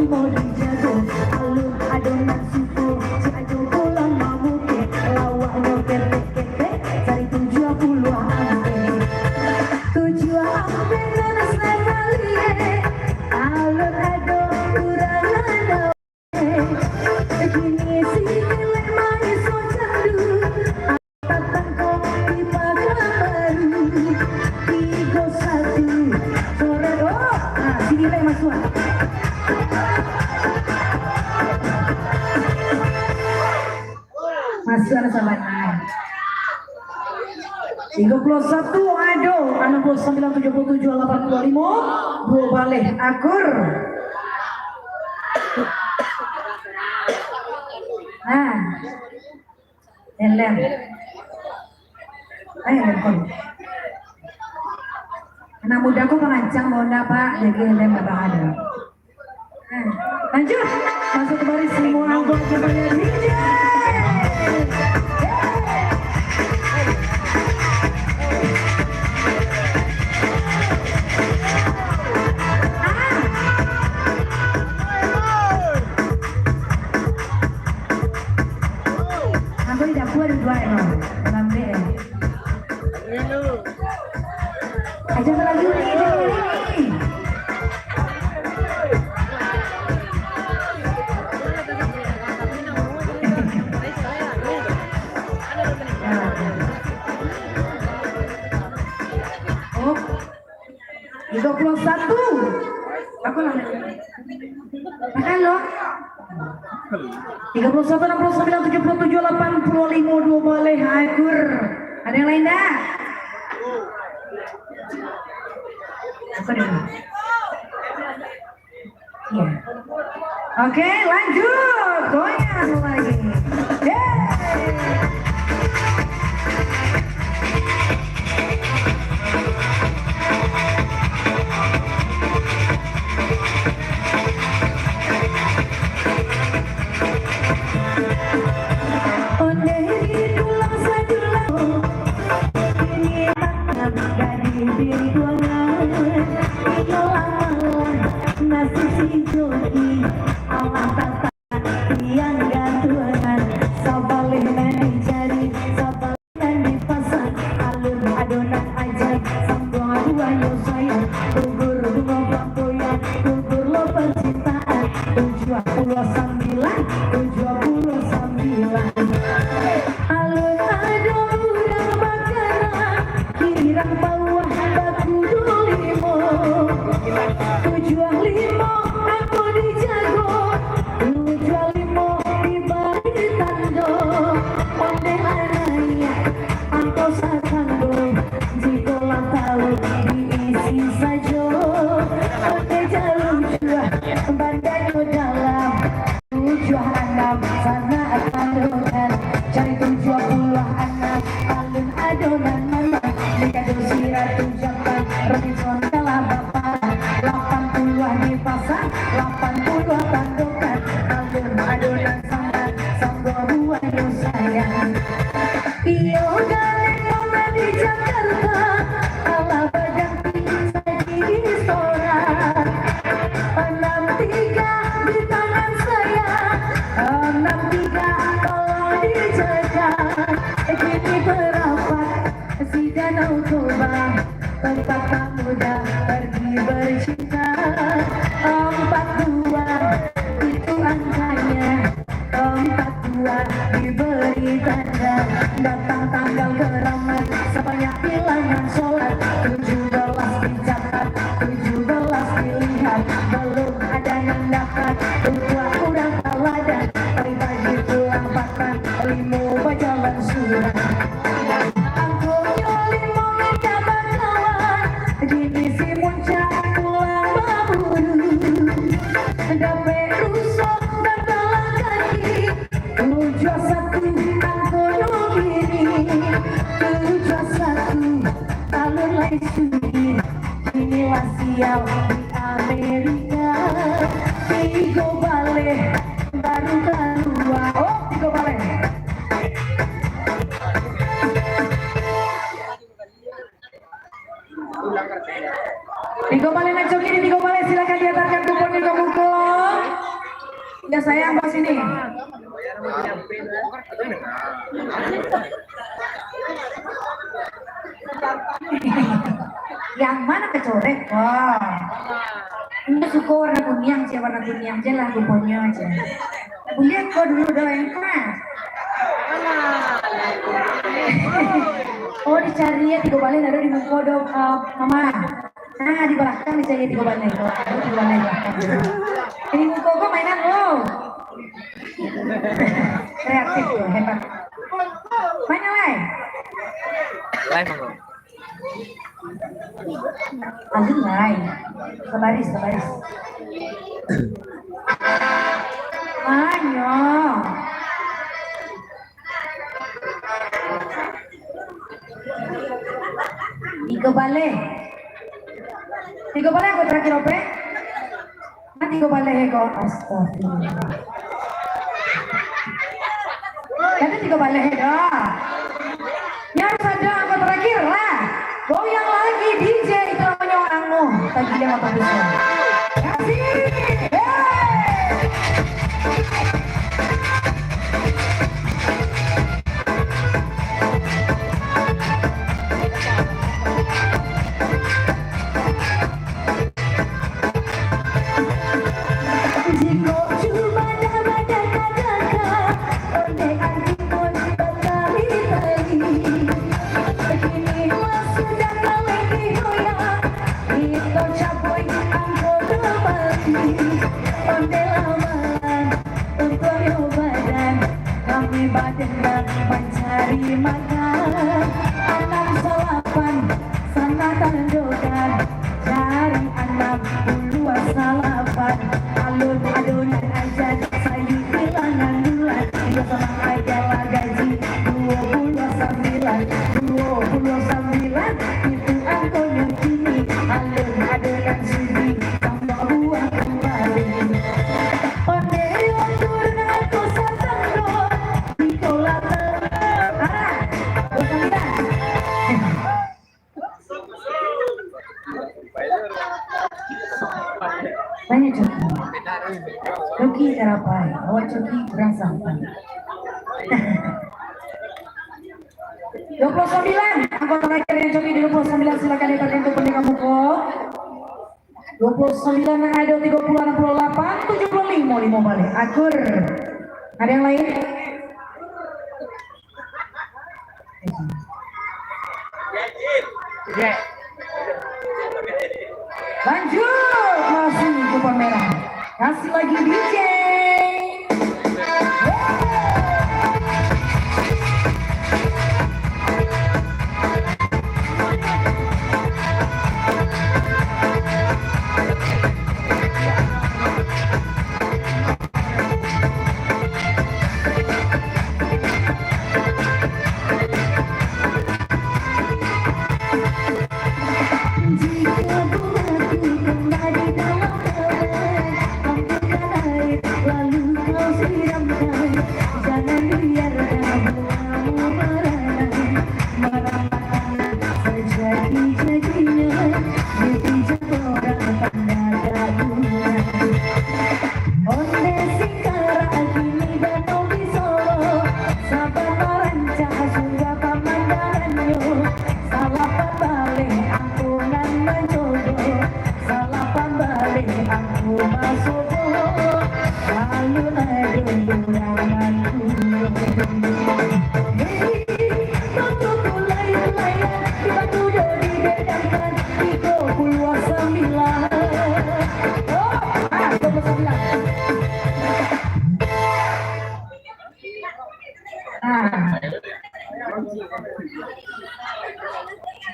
mau dijago alun adonan suku si ajo pulang mau ke lawak nyoker kete cari 70 ampe 7 ampe nanas namalie alun ado kurang ada kini si milik manis so candu tatang kopi pakai baru 31 sore sini lagi masuk sahabat 31 ado 69 77 825 dua balik akur elem anak mudaku pengancang mau pak jadi elem gak ada lanjut masuk ke baris semua anggota banyak DJ aku di dapur dua lambe aja lagi oh 31 aku lagi makan lo 31 69 77 85 2 boleh akur ada yang lain dah apa dulu ya oke lanjut goyang lagi nasi si jogi Allah tata yang gantungan sabalih nani cari sabalih nani pasang alun adonan aja sambung dua yo sayang gugur bunga flamboyan gugur lo percintaan 79 alun adonan makanan kirang bawah batu dolimo 75 aku dijago 75 di balik tando onde anaya aku sakando jikolah tahu diisi saja onde jalur jua bandanya dalam 76 sana adonan cari 76 alun adonan mama dikado siratu japan remison kalah bapak 80-an di pasar 80 tandukan alun adonan sangat sambal buah yo sayang iyo galeng mama di Jakarta ala badang pizza di restoran 63 di tangan saya 63 kalau dijajan kini berapat si danau Toba tempat pemuda pergi bercinta 42 itu angkanya 42 diberi tanda datang tanggal keramat sebanyak bilangan sholat 17 dicatat 17 dilihat belum ada yang dapat tua kurang teladan pagi-pagi pulang makan limo bajalan surat inilah sial di Amerika Tigo Bale baru kedua Tigo Bale Tigo Bale nak joki di Tigo Bale silakan diantarkan kupon di Komuko Ya sayang pas ini. Yang mana kecoret? Wah. Ini suka warna kuning aja, warna kuning aja lah kuponnya aja. Lihat kok dulu udah yang keras. Oh dicari ya tiga balik ada di muka dong mama. Nah di belakang dicari tiga balik. Di belakang. Ini muka kok mainan lo. Kreatif loh, hebat. Mana lain? Lain monggo. Aduh lain. Sebaris. Ayo. Tiga balik aku terakhir ope. Nah tiga balik ego. Astagfirullah. Jadi tiga balik ego. Yang ada aku terakhir lah. Goyang lagi DJ itu namanya orangmu. Tadi dia mau bisa. Kasih. Badan mencari makan, anak salapan sana tandokan, cari anak dua salapan, alun-alunan aja sayu kehilangan bulan, dia sama aja lah gaji 29 itu angkonya kini, alun-alunan sudi tambah uang kembali. Banyak Coki terapai, awak Coki kurang sampai. 29, anggota terakhir yang Coki di 29 silakan dipakai untuk pendengar buku. 29 yang ada 30, 68, 75, 5 balik. Akur. Ada yang lain? Lanjut, masih kupon merah. Kasih lagi DJ.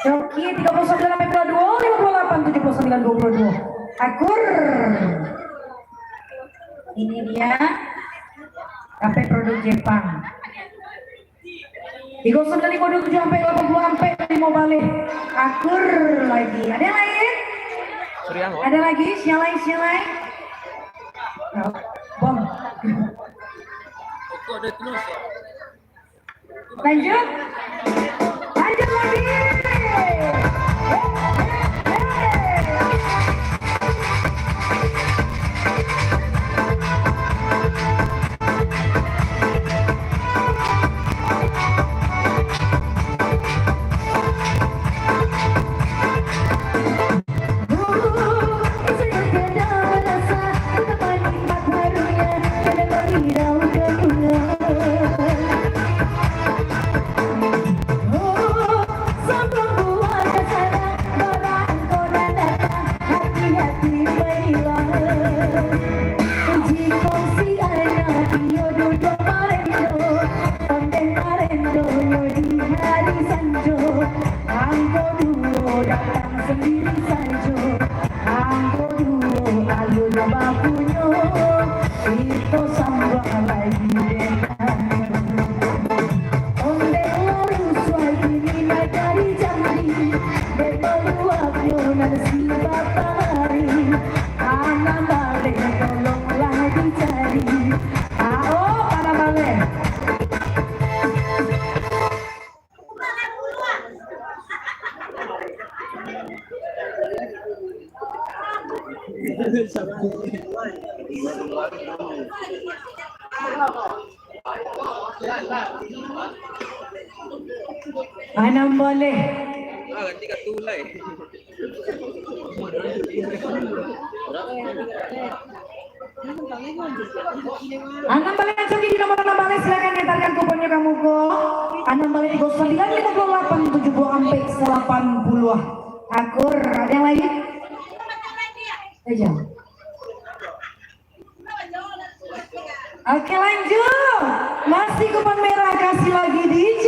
Joki 39 sampai 22, 58, 79, 22. Akur. Ini dia HP produk Jepang. 39, 57 sampai 80 sampai 5 balik. Akur lagi. Ada yang lain? Ada lagi? Sialai. Bom. Lanjut. Lanjut lagi. sabunyo itu sambal lagi onde lalu suai ini dari jambi beluap yonan si matahari anak balik tolonglah dicari anak balik Anam boleh. Ganti ka tulay. Anam balik aja di nomor 6 balik silakan nyetarkan kuponnya kamu kok. Anam balik 0958 70 sampai 80. Akur, ada yang lagi? Aja. Oke lanjut. Masih kupon merah kasih lagi DJ.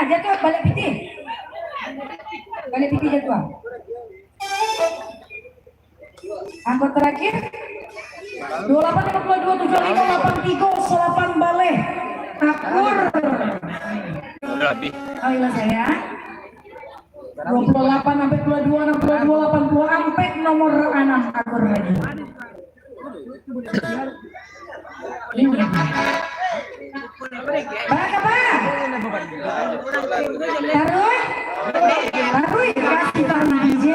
Jatuh balik piti jatuh. Angkot terakhir 28 52 75 83 balik akur. Oh iya saya 28 sampai 22 62 80 sampai nomor 6 akur lagi. Taruh kasih tahu DJ.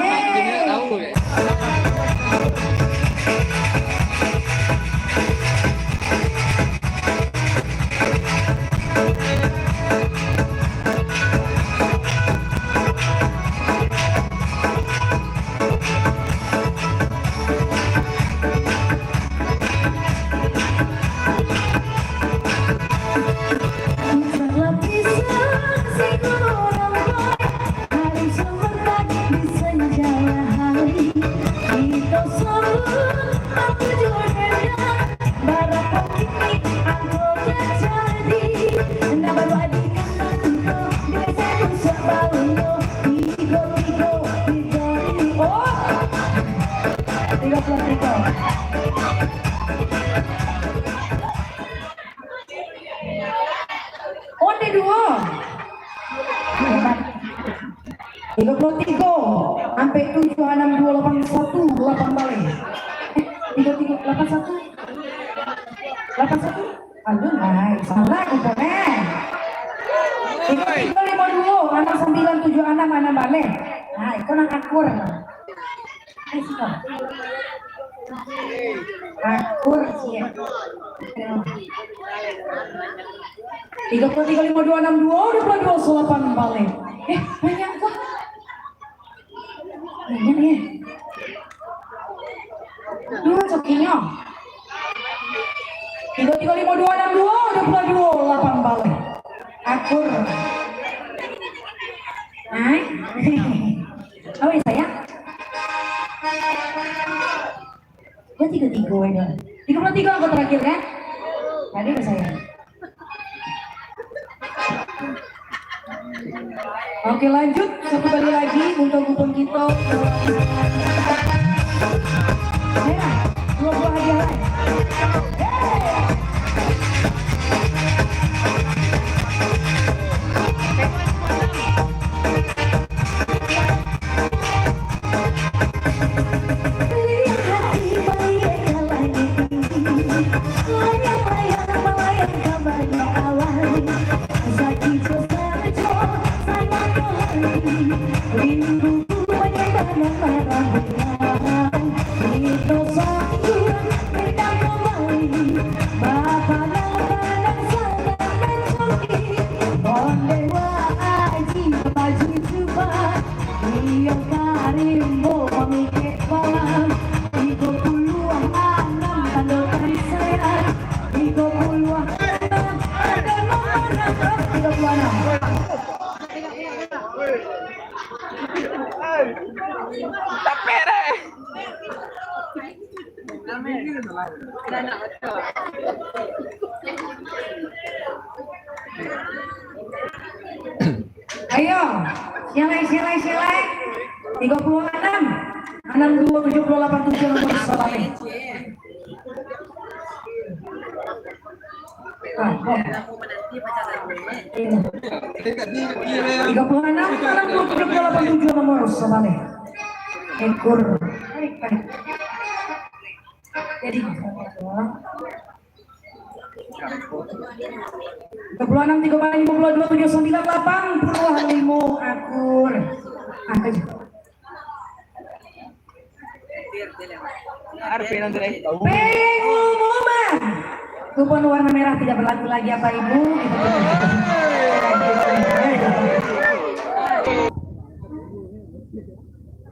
Onde dua 33 sampai 7 6 2 8 1 8 balik 33 81 aduh naik salah kuponnya 33 52 anak 9 7 6 balik nah itu nang akur Akur sih. 335262 28 balik. Banyak kok. Banyak ya. Dua cokinya. 335262 28 balik. Akur. Hai. Oh ya sayang. 33 ya. 33 angka terakhir kan? Tadi ya sayang. Oke lanjut, satu kali lagi untuk kupon kita. Ya, 20 hadiah lain. Ayo, silai. 36 6278 nomor salami. Ah, kok. 36 6278 nomor salami. Ekor. Tarik. Jadi 36 32 798 puluhan limo akur. Angka aja. Pengumuman kupon warna merah tidak berlaku lagi apa ibu? Kita